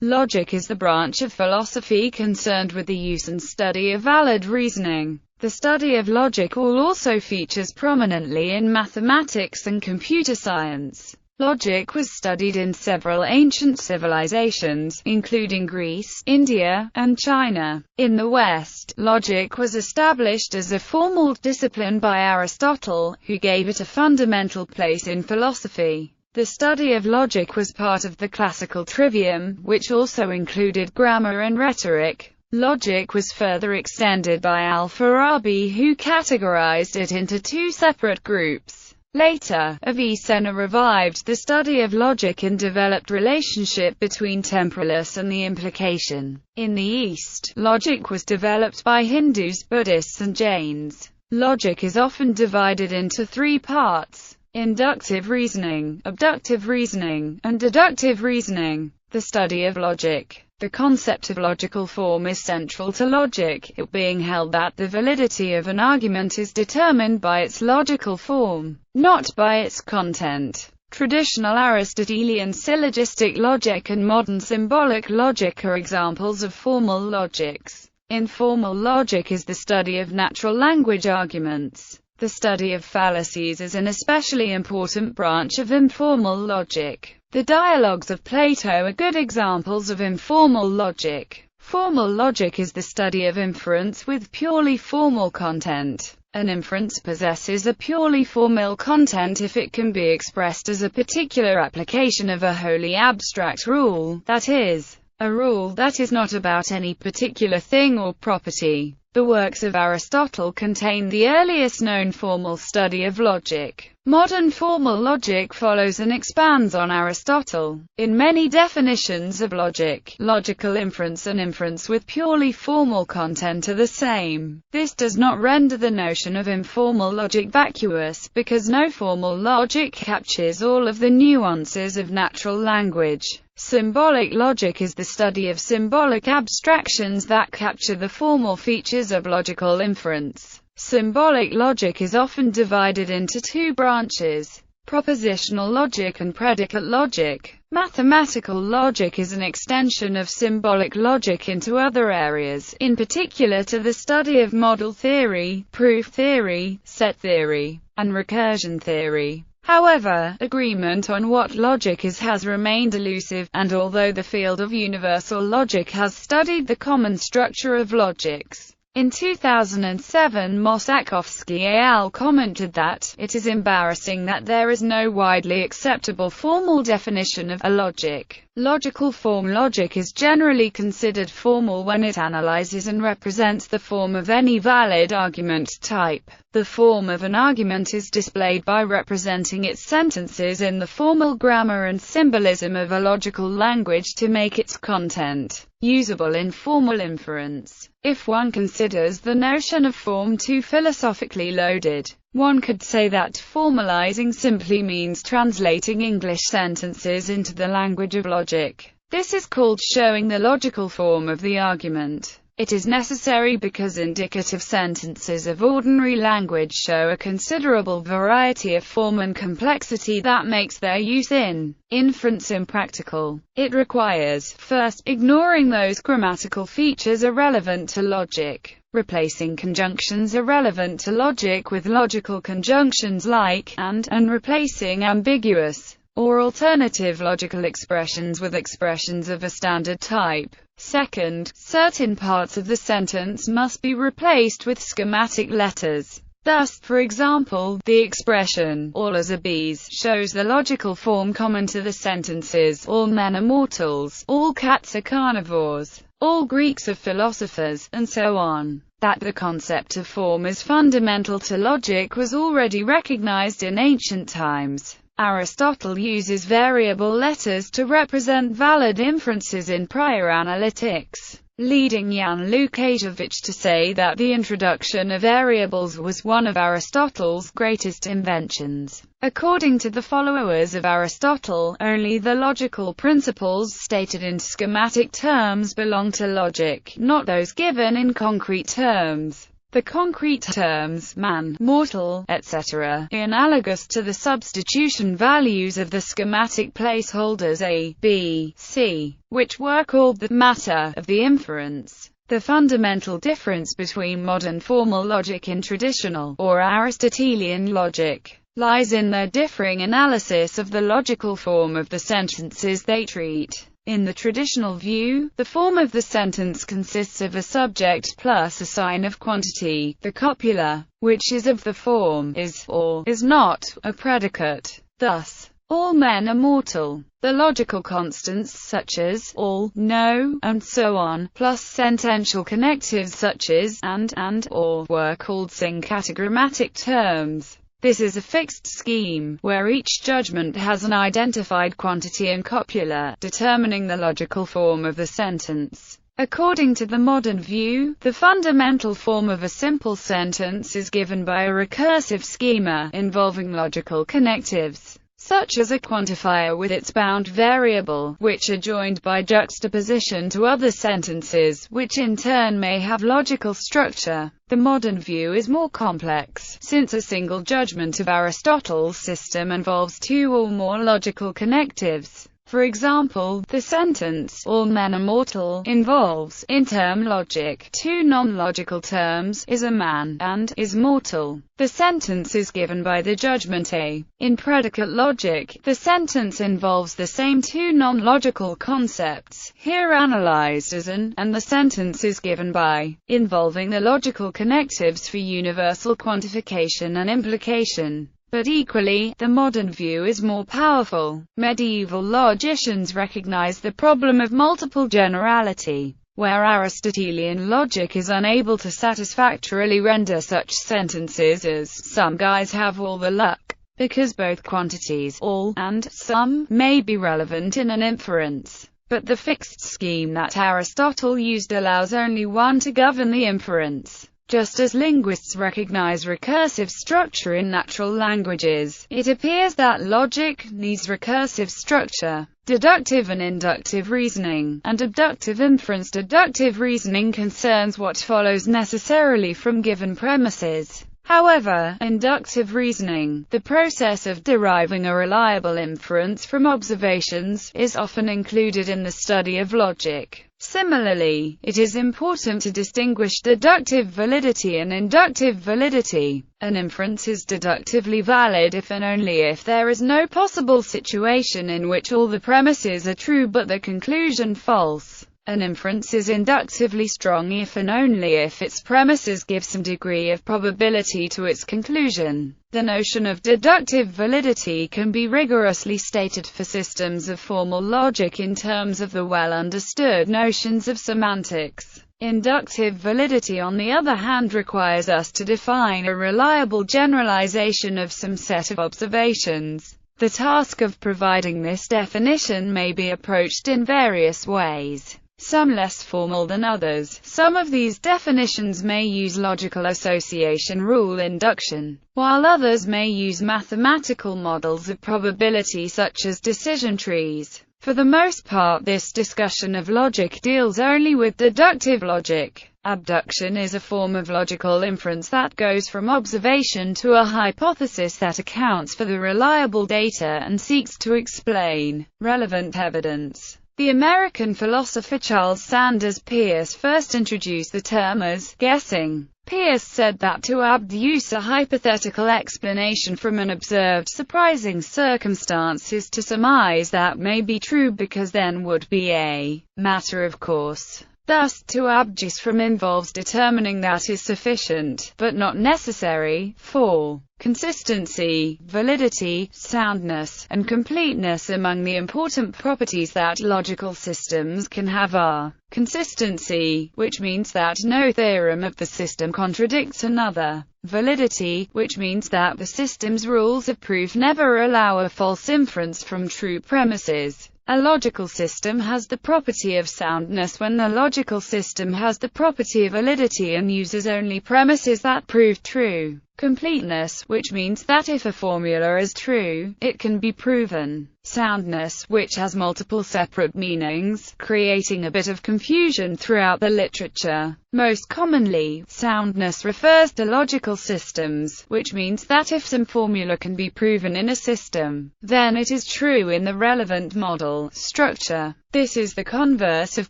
Logic is the branch of philosophy concerned with the use and study of valid reasoning. The study of logic also features prominently in mathematics and computer science. Logic was studied in several ancient civilizations, including Greece, India, and China. In the West, logic was established as a formal discipline by Aristotle, who gave it a fundamental place in philosophy. The study of logic was part of the classical trivium, which also included grammar and rhetoric. Logic was further extended by Al-Farabi, who categorized it into two separate groups. Later, Avicenna revived the study of logic and developed relationship between temporalis and the implication. In the East, logic was developed by Hindus, Buddhists and Jains. Logic is often divided into three parts: inductive reasoning, abductive reasoning, and deductive reasoning. The study of logic. The concept of logical form is central to logic, it being held that the validity of an argument is determined by its logical form, not by its content. Traditional Aristotelian syllogistic logic and modern symbolic logic are examples of formal logics. Informal logic is the study of natural language arguments. The study of fallacies is an especially important branch of informal logic. The dialogues of Plato are good examples of informal logic. Formal logic is the study of inference with purely formal content. An inference possesses a purely formal content if it can be expressed as a particular application of a wholly abstract rule, that is, a rule that is not about any particular thing or property. The works of Aristotle contain the earliest known formal study of logic. Modern formal logic follows and expands on Aristotle. In many definitions of logic, logical inference and inference with purely formal content are the same. This does not render the notion of informal logic vacuous, because no formal logic captures all of the nuances of natural language. Symbolic logic is the study of symbolic abstractions that capture the formal features of logical inference. Symbolic logic is often divided into two branches: propositional logic and predicate logic. Mathematical logic is an extension of symbolic logic into other areas, in particular to the study of model theory, proof theory, set theory, and recursion theory. However, agreement on what logic is has remained elusive, and although the field of universal logic has studied the common structure of logics. In 2007, Mossackowski et al. Commented that, "It is embarrassing that there is no widely acceptable formal definition of a logic." Logical form. Logic is generally considered formal when it analyzes and represents the form of any valid argument type. The form of an argument is displayed by representing its sentences in the formal grammar and symbolism of a logical language to make its content usable in formal inference. If one considers the notion of form too philosophically loaded, one could say that formalizing simply means translating English sentences into the language of logic. This is called showing the logical form of the argument. It is necessary because indicative sentences of ordinary language show a considerable variety of form and complexity that makes their use in inference impractical. It requires, first, ignoring those grammatical features irrelevant to logic, replacing conjunctions irrelevant to logic with logical conjunctions like and replacing ambiguous or alternative logical expressions with expressions of a standard type. Second, certain parts of the sentence must be replaced with schematic letters. Thus, for example, the expression, "all are bees," shows the logical form common to the sentences, "all men are mortals," "all cats are carnivores," "all Greeks are philosophers," and so on. That the concept of form is fundamental to logic was already recognized in ancient times. Aristotle uses variable letters to represent valid inferences in prior analytics, leading Jan Łukasiewicz to say that the introduction of variables was one of Aristotle's greatest inventions. According to the followers of Aristotle, only the logical principles stated in schematic terms belong to logic, not those given in concrete terms. The concrete terms man, mortal, etc., analogous to the substitution values of the schematic placeholders A, B, C, which were called the matter of the inference. The fundamental difference between modern formal logic and traditional, or Aristotelian logic, lies in their differing analysis of the logical form of the sentences they treat. In the traditional view, the form of the sentence consists of a subject plus a sign of quantity, the copula, which is of the form is or is not, a predicate. Thus, all men are mortal. The logical constants such as all, no, and so on, plus sentential connectives such as and, or, were called syncatagrammatic terms. This is a fixed scheme, where each judgment has an identified quantity and copula, determining the logical form of the sentence. According to the modern view, the fundamental form of a simple sentence is given by a recursive schema, involving logical connectives, such as a quantifier with its bound variable, which are joined by juxtaposition to other sentences, which in turn may have logical structure. The modern view is more complex, since a single judgment of Aristotle's system involves two or more logical connectives. For example, the sentence, all men are mortal, involves, in term logic, two non-logical terms, is a man, and is mortal. The sentence is given by the judgment A. In predicate logic, the sentence involves the same two non-logical concepts, here analyzed as an, and the sentence is given by, involving the logical connectives for universal quantification and implication. But equally, the modern view is more powerful. Medieval logicians recognized the problem of multiple generality, where Aristotelian logic is unable to satisfactorily render such sentences as, some guys have all the luck, because both quantities, all, and some, may be relevant in an inference. But the fixed scheme that Aristotle used allows only one to govern the inference. Just as linguists recognize recursive structure in natural languages, it appears that logic needs recursive structure. Deductive and inductive reasoning, and abductive inference. Deductive reasoning concerns what follows necessarily from given premises. However, inductive reasoning, the process of deriving a reliable inference from observations, is often included in the study of logic. Similarly, it is important to distinguish deductive validity and inductive validity. An inference is deductively valid if and only if there is no possible situation in which all the premises are true but the conclusion false. An inference is inductively strong if and only if its premises give some degree of probability to its conclusion. The notion of deductive validity can be rigorously stated for systems of formal logic in terms of the well-understood notions of semantics. Inductive validity, on the other hand, requires us to define a reliable generalization of some set of observations. The task of providing this definition may be approached in various ways, some less formal than others. Some of these definitions may use logical association rule induction, while others may use mathematical models of probability such as decision trees. For the most part, this discussion of logic deals only with deductive logic. Abduction is a form of logical inference that goes from observation to a hypothesis that accounts for the reliable data and seeks to explain relevant evidence. The American philosopher Charles Sanders Peirce first introduced the term as guessing. Peirce said that to abduce a hypothetical explanation from an observed surprising circumstance is to surmise that may be true because then would be a matter of course. Thus, to abduce from involves determining that is sufficient, but not necessary, for consistency, validity, soundness, and completeness. Among the important properties that logical systems can have are consistency, which means that no theorem of the system contradicts another; validity, which means that the system's rules of proof never allow a false inference from true premises. A logical system has the property of soundness when the logical system has the property of validity and uses only premises that prove true. Completeness, which means that if a formula is true, it can be proven. Soundness, which has multiple separate meanings, creating a bit of confusion throughout the literature. Most commonly, soundness refers to logical systems, which means that if some formula can be proven in a system, then it is true in the relevant model structure. This is the converse of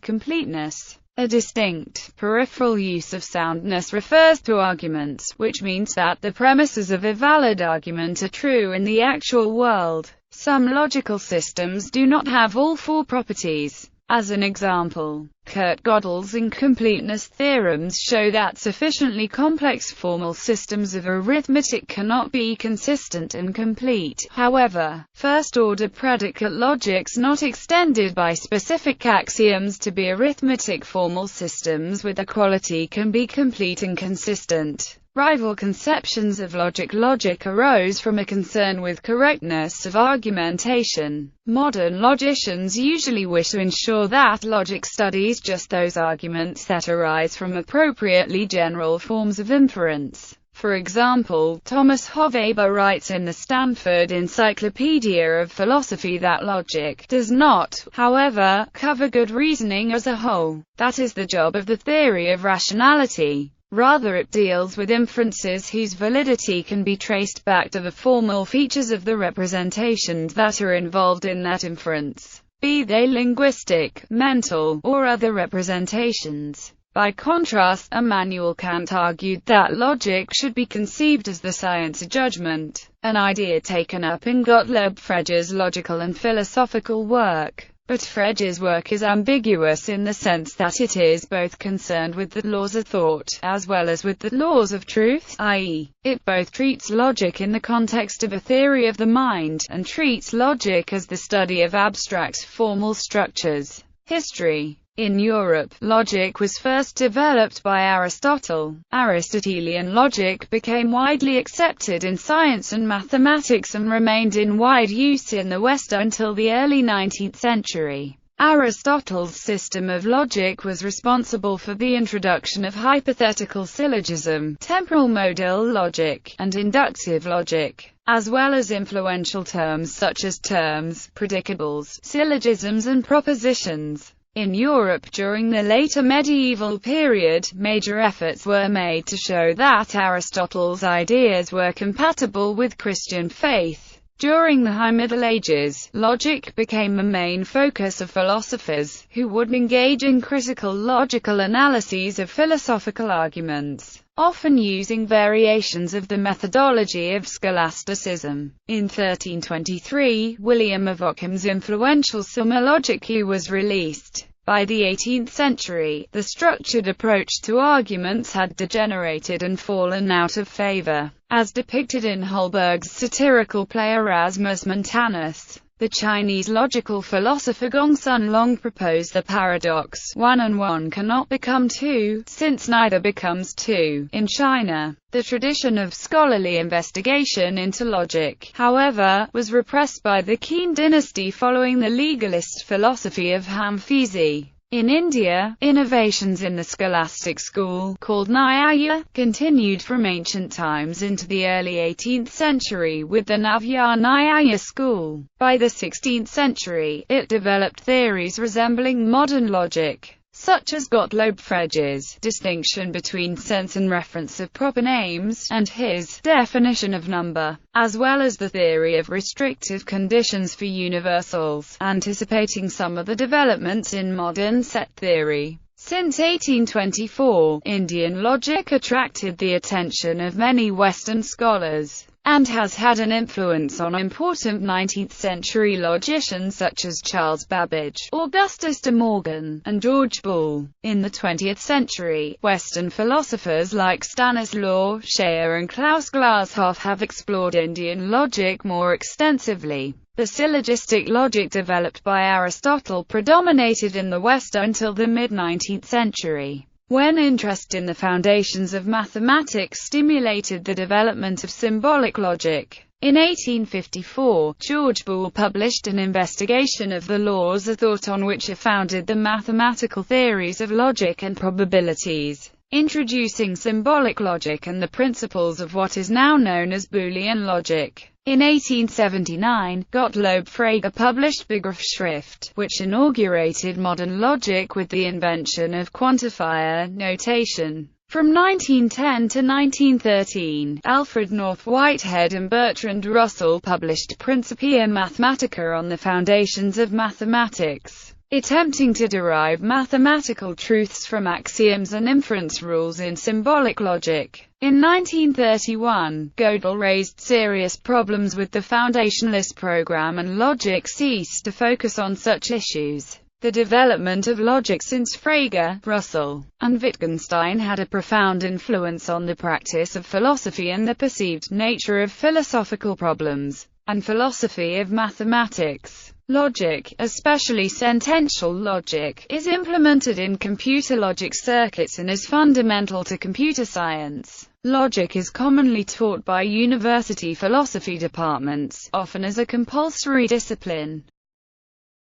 completeness. A distinct, peripheral use of soundness refers to arguments, which means that the premises of a valid argument are true in the actual world. Some logical systems do not have all four properties. As an example, Kurt Gödel's incompleteness theorems show that sufficiently complex formal systems of arithmetic cannot be consistent and complete. However, first-order predicate logics not extended by specific axioms to be arithmetic formal systems with equality can be complete and consistent. Rival conceptions of logic arose from a concern with correctness of argumentation. Modern logicians usually wish to ensure that logic studies just those arguments that arise from appropriately general forms of inference. For example, Thomas Hovaber writes in the Stanford Encyclopedia of Philosophy that logic does not, however, cover good reasoning as a whole. That is the job of the theory of rationality. Rather, it deals with inferences whose validity can be traced back to the formal features of the representations that are involved in that inference, be they linguistic, mental, or other representations. By contrast, Immanuel Kant argued that logic should be conceived as the science of judgment, an idea taken up in Gottlob Frege's logical and philosophical work. But Frege's work is ambiguous in the sense that it is both concerned with the laws of thought, as well as with the laws of truth, i.e., it both treats logic in the context of a theory of the mind, and treats logic as the study of abstract, formal structures. History. In Europe, logic was first developed by Aristotle. Aristotelian logic became widely accepted in science and mathematics and remained in wide use in the West until the early 19th century. Aristotle's system of logic was responsible for the introduction of hypothetical syllogism, temporal modal logic, and inductive logic, as well as influential terms such as terms, predicables, syllogisms and propositions. In Europe during the later medieval period, major efforts were made to show that Aristotle's ideas were compatible with Christian faith. During the High Middle Ages, logic became the main focus of philosophers, who would engage in critical logical analyses of philosophical arguments, often using variations of the methodology of scholasticism. In 1323, William of Ockham's influential Summa Logicae was released. By the 18th century, the structured approach to arguments had degenerated and fallen out of favor, as depicted in Holberg's satirical play Erasmus Montanus. The Chinese logical philosopher Gongsun long proposed the paradox, 1 and 1 cannot become 2, since neither becomes 2. In China, the tradition of scholarly investigation into logic, however, was repressed by the Qin dynasty following the legalist philosophy of Hamfizi. In India, innovations in the scholastic school, called Nyaya, continued from ancient times into the early 18th century with the Navya Nyaya school. By the 16th century, it developed theories resembling modern logic, such as Gottlob Frege's distinction between sense and reference of proper names, and his definition of number, as well as the theory of restrictive conditions for universals, anticipating some of the developments in modern set theory. Since 1824, Indian logic attracted the attention of many Western scholars, and has had an influence on important 19th-century logicians such as Charles Babbage, Augustus de Morgan, and George Boole. In the 20th century, Western philosophers like Stanislaw Scheer and Klaus Glashoff have explored Indian logic more extensively. The syllogistic logic developed by Aristotle predominated in the West until the mid-19th century, when interest in the foundations of mathematics stimulated the development of symbolic logic. In 1854, George Boole published an investigation of the laws of thought on which are founded the mathematical theories of logic and probabilities. introducing symbolic logic and the principles of what is now known as Boolean logic. In 1879, Gottlob Frege published Begriffsschrift, which inaugurated modern logic with the invention of quantifier notation. From 1910 to 1913, Alfred North Whitehead and Bertrand Russell published Principia Mathematica on the foundations of mathematics, attempting to derive mathematical truths from axioms and inference rules in symbolic logic. In 1931, Gödel raised serious problems with the foundationalist program, and logic ceased to focus on such issues. The development of logic since Frege, Russell, and Wittgenstein had a profound influence on the practice of philosophy and the perceived nature of philosophical problems, and philosophy of mathematics. Logic, especially sentential logic, is implemented in computer logic circuits and is fundamental to computer science. Logic is commonly taught by university philosophy departments, often as a compulsory discipline.